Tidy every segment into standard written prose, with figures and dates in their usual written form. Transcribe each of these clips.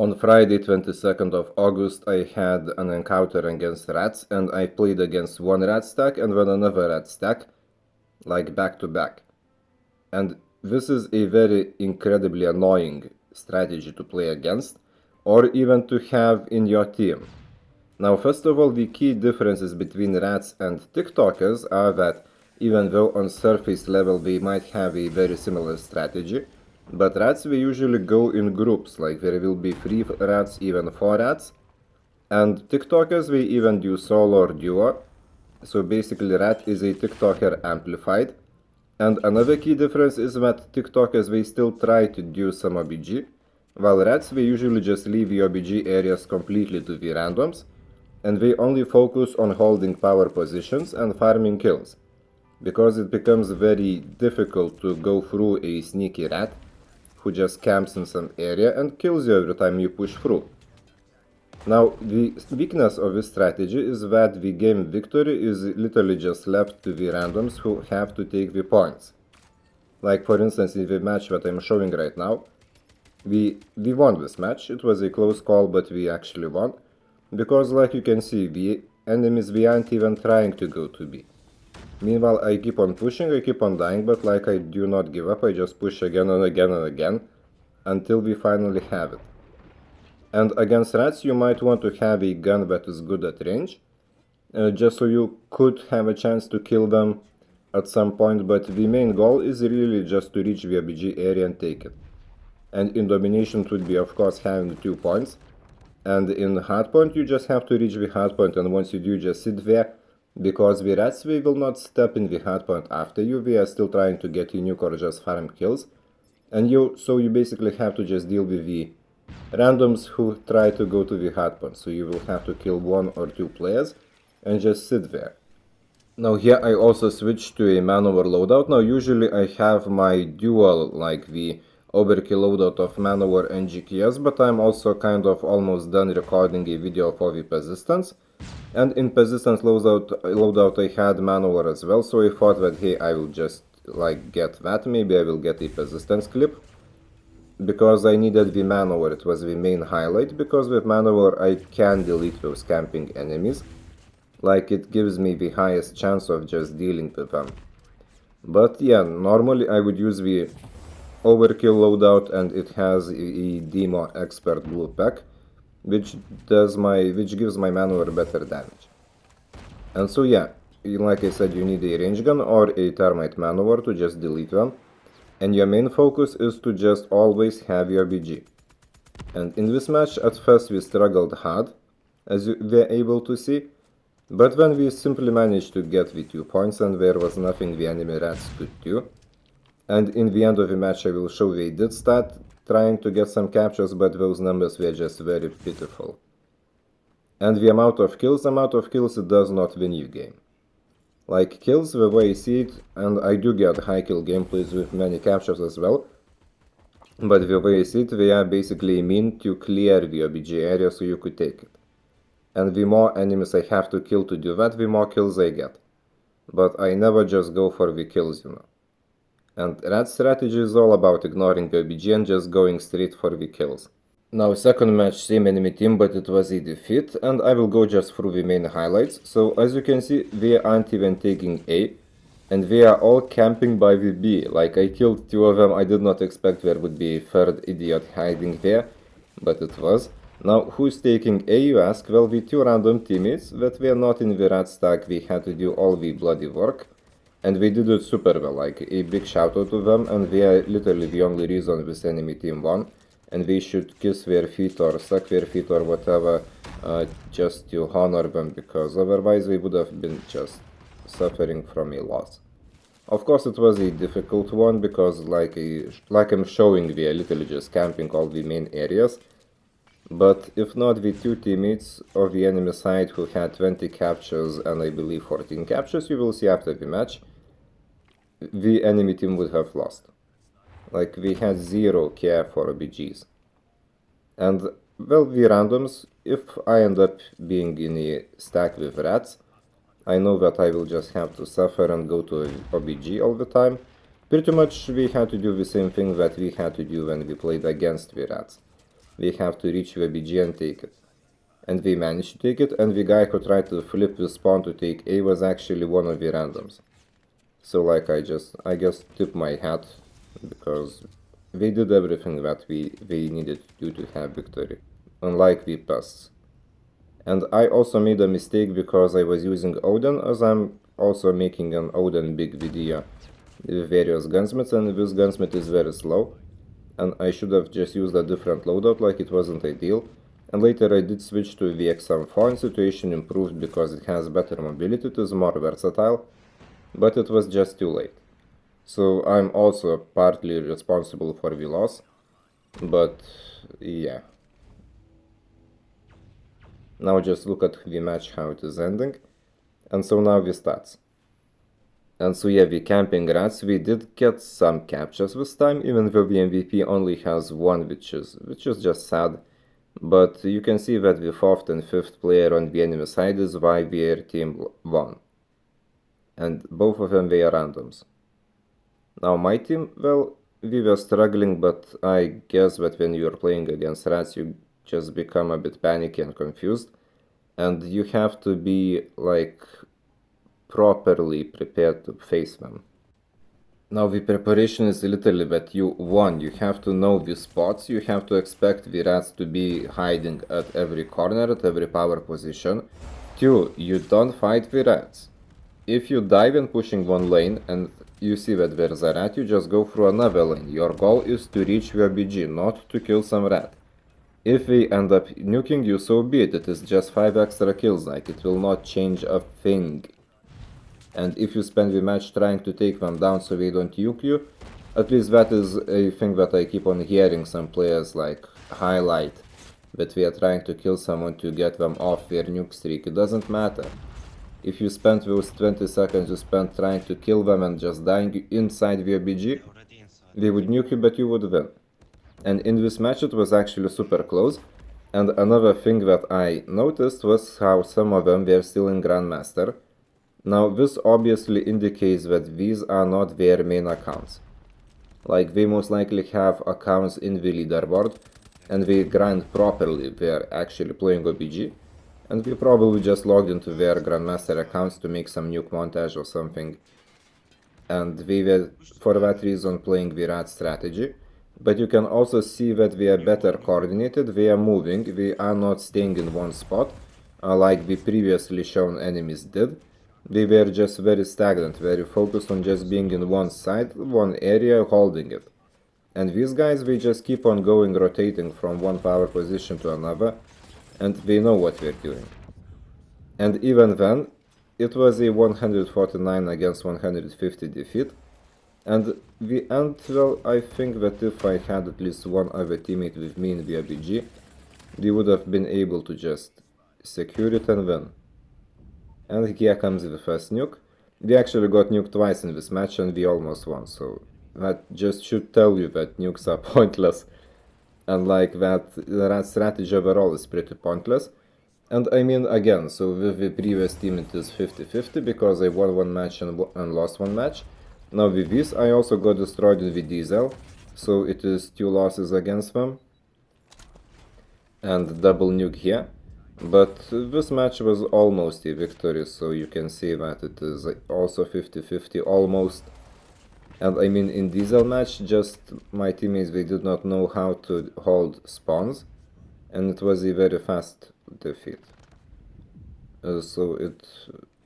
On Friday 22nd of August I had an encounter against rats, and I played against one rat stack and then another rat stack, like back to back. And this is a very incredibly annoying strategy to play against, or even to have in your team. Now, first of all, the key differences between rats and TikTokers are that even though on surface level they might have a very similar strategy, but rats we usually go in groups, like there will be 3 rats, even 4 rats, and TikTokers we even do solo or duo, so basically rat is a TikToker amplified. And another key difference is that TikTokers they still try to do some OBG, while rats they usually just leave the OBG areas completely to the randoms, and they only focus on holding power positions and farming kills, because it becomes very difficult to go through a sneaky rat who just camps in some area and kills you every time you push through. Now, the weakness of this strategy is that the game victory is literally just left to the randoms who have to take the points. Like for instance in the match that I'm showing right now, we won this match. It was a close call, but we actually won. Because like you can see, the enemies we aren't even trying to go to B. Meanwhile, I keep on pushing, I keep on dying, but like I do not give up, I just push again and again and again, until we finally have it. And against rats you might want to have a gun that is good at range, just so you could have a chance to kill them at some point, but the main goal is really just to reach the OBG area and take it. And in domination it would be of course having 2 points, and in hardpoint you just have to reach the hardpoint, and once you do, just sit there, because the rats they will not step in the hardpoint after you, they are still trying to get you nuke or just farm kills, and you basically have to just deal with the randoms who try to go to the hardpoint, so you will have to kill 1 or 2 players and just sit there. Now here I also switched to a maneuver loadout. Now usually I have my dual, like the overkill loadout of maneuver and GKS, but I'm also kind of almost done recording a video for the persistence. And in persistence loadout I had maneuver as well, so I thought that hey, I will just like get that, maybe I will get a persistence clip. Because I needed the maneuver, it was the main highlight, because with maneuver I can delete those camping enemies. Like it gives me the highest chance of just dealing with them. But yeah, normally I would use the overkill loadout, and it has a demo expert blue pack, which gives my maneuver better damage. And so yeah, like I said, you need a range gun or a termite maneuver to just delete them, and your main focus is to just always have your BG. And in this match at first we struggled hard, as you were able to see, but then we simply managed to get the 2 points, and there was nothing the enemy rats could do. And in the end of the match I will show they did start trying to get some captures, but those numbers were just very pitiful. And the amount of kills it does not win you game. Like kills, the way I see it, and I do get high kill gameplays with many captures as well, but the way I see it, they are basically meant to clear the OBG area so you could take it. And the more enemies I have to kill to do that, the more kills I get. But I never just go for the kills, you know. And rat strategy is all about ignoring the OBG and just going straight for the kills. Now second match, same enemy team, but it was a defeat, and I will go just through the main highlights. So as you can see, they aren't even taking A, and they are all camping by the B. Like I killed 2 of them, I did not expect there would be a third idiot hiding there, but it was. Now who's taking A, you ask? Well, the 2 random teammates that were not in the rat stack, they had to do all the bloody work, and they did it super well. Like a big shout out to them, and they are literally the only reason this enemy team won. And we should kiss their feet or suck their feet or whatever, just to honor them, because otherwise we would have been just suffering from a loss. Of course it was a difficult one, because like I'm showing, we are literally just camping all the main areas. But if not the 2 teammates of the enemy side who had 20 captures and I believe 14 captures, you will see after the match, the enemy team would have lost. Like we had 0 care for OBGs. And well, the randoms, if I end up being in a stack with rats, I know that I will just have to suffer and go to OBG all the time. Pretty much we had to do the same thing that we had to do when we played against the rats. we have to reach the BG and take it. And we managed to take it, and the guy who tried to flip the spawn to take A was actually one of the randoms. So like I guess tip my hat, because they did everything that they needed to do to have victory, unlike the pests. And I also made a mistake because I was using Odin, as I'm also making an Odin big video with various gunsmiths, and this gunsmith is very slow, and I should have just used a different loadout, like it wasn't ideal. And later I did switch to the XM4 and situation improved because it has better mobility, it is more versatile, but it was just too late. So I'm also partly responsible for the loss, but yeah. Now just look at the match, how it is ending. And so now the stats. And so yeah, the camping rats, we did get some captures this time, even though the MVP only has one, which is just sad. But you can see that the 4th and 5th player on the enemy side is why their team won. And both of them were randoms. Now my team, well, we were struggling, but I guess that when you're playing against rats, you just become a bit panicky and confused. And you have to be, like, properly prepared to face them. Now the preparation is literally that you, 1, you have to know the spots, you have to expect the rats to be hiding at every corner, at every power position. 2, you don't fight the rats. If you die when pushing one lane and you see that there's a rat, you just go through another lane. Your goal is to reach your BG, not to kill some rat. If we end up nuking you, so be it, it is just 5 extra kills, like it will not change a thing. And if you spend the match trying to take them down so they don't nuke you, at least that is a thing that I keep on hearing some players like highlight, that we are trying to kill someone to get them off their nuke streak. It doesn't matter. If you spend those 20 seconds you spent trying to kill them and just dying inside their BG, they would nuke you, but you would win. And in this match it was actually super close. And another thing that I noticed was how some of them were still in Grandmaster. Now this obviously indicates that these are not their main accounts. Like, they most likely have accounts in the leaderboard and they grind properly, they're actually playing OBG, and they probably just logged into their Grandmaster accounts to make some nuke montage or something. And they were for that reason playing the rat strategy. But you can also see that they are better coordinated, they are moving, they are not staying in one spot, like the previously shown enemies did. They were just very stagnant, very focused on just being in one side, one area, holding it. And these guys, they just keep on going, rotating from one power position to another, and they know what they're doing. And even then, it was a 149 against 150 defeat. And the end, well, I think that if I had at least one other teammate with me in the RPG, we would have been able to just secure it and win. And here comes the first nuke. We actually got nuked twice in this match and we almost won, so that just should tell you that nukes are pointless. And like that, the strategy overall is pretty pointless. And I mean, again, so with the previous team it is 50-50 because I won one match and lost one match. Now with this I also got destroyed with the diesel, so it is 2 losses against them. And double nuke here. But this match was almost a victory, so you can see that it is also 50-50 almost. And I mean, in diesel match, just my teammates, they did not know how to hold spawns, and it was a very fast defeat. So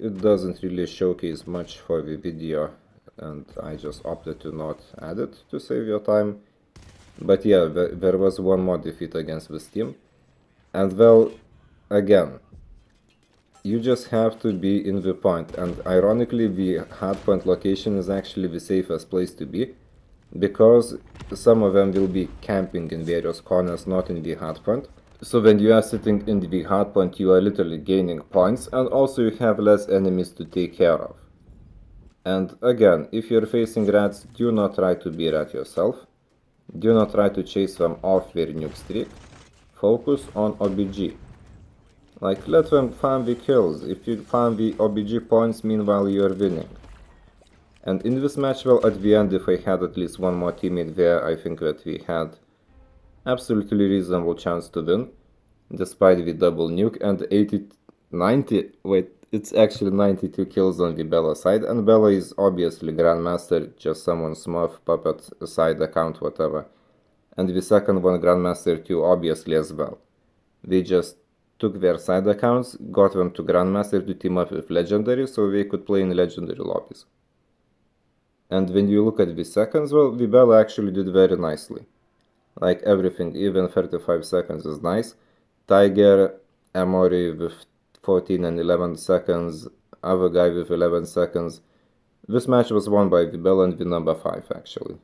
it doesn't really showcase much for the video, and I just opted to not add it to save your time. But yeah, there was one more defeat against this team, and well, again, you just have to be in the point, and ironically the hardpoint location is actually the safest place to be, because some of them will be camping in various corners, not in the hardpoint. So when you are sitting in the hardpoint, you are literally gaining points, and also you have less enemies to take care of. And again, if you're facing rats, do not try to be rat yourself. Do not try to chase them off their nuke streak. Focus on OBG. Like, let them farm the kills. If you farm the OBG points, meanwhile you're winning. And in this match, well, at the end, if I had at least one more teammate there, I think that we had Absolutely reasonable chance to win, despite the double nuke and 90, wait, it's actually 92 kills on the Bella side, and Bella is obviously Grandmaster, just someone smooth, puppet, side account, whatever. And the second one, Grandmaster 2, obviously as well. They just took their side accounts, got them to Grandmaster to team up with Legendary, so they could play in Legendary lobbies. And when you look at the seconds, well, the Bella actually did very nicely. Like everything, even 35 seconds is nice. Tiger, Emory with 14 and 11 seconds, other guy with 11 seconds. This match was won by Vibel and the number 5 actually.